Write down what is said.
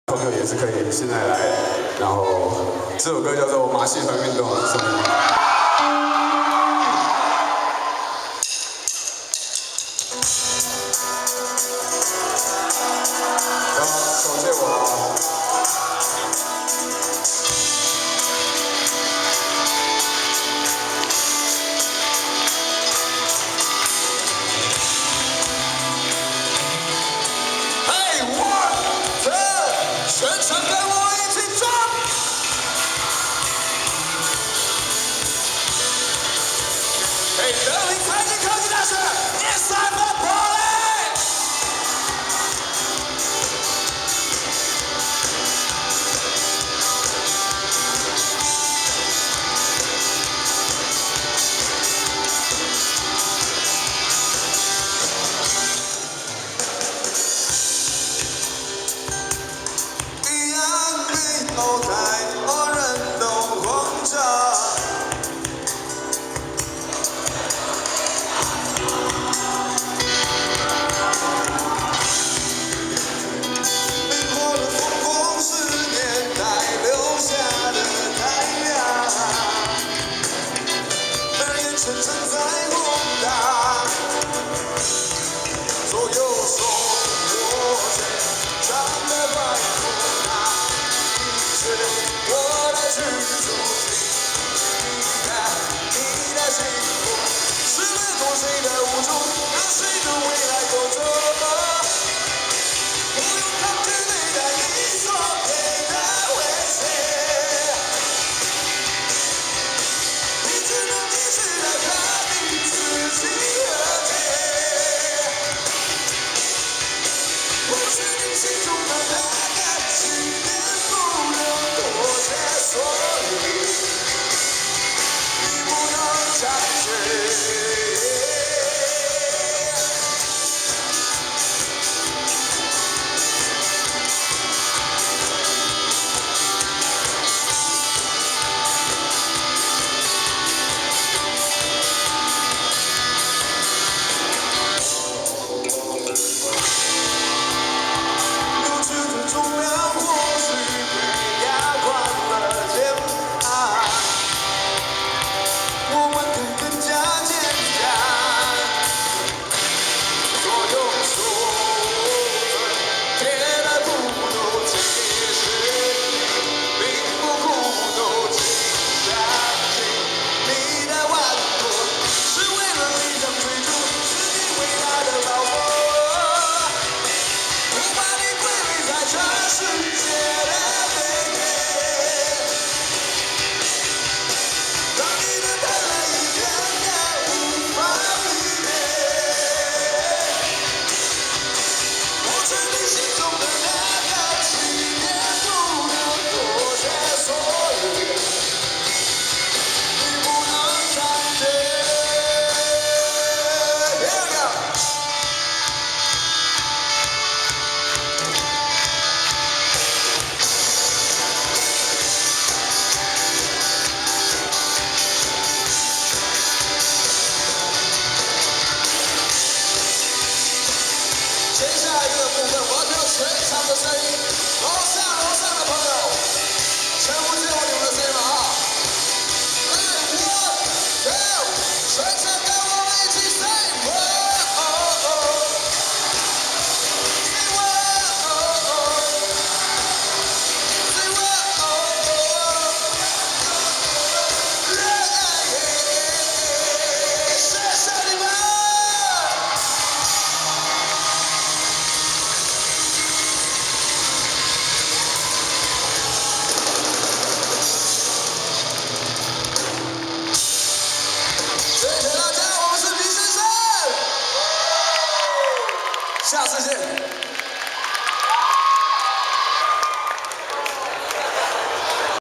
朋友也是可以现在来，然后这首歌叫做《马戏团运动》，送给你。手借我了啊。 全程跟我一起撞！嘿，德林财经科技大学，It's time for party！ 一样的后台，人都慌张。 正在宏大，左右手握着长得白头发，是我的居住地，你的幸福是掠过谁的无助，让谁的未来有着，不用抗拒对待你所给的威胁，你只能继续的看。 自己和解，我是你心中的那个纪念，不能妥协，所以你不能暂时。 接下来这个部分，我要听到全场的声音，楼上的朋友，全部借我你们的声音了啊！来 ，1、2，全场跟我们一起 say谢谢你们。 谢谢大家，我们是皮先生，下次见。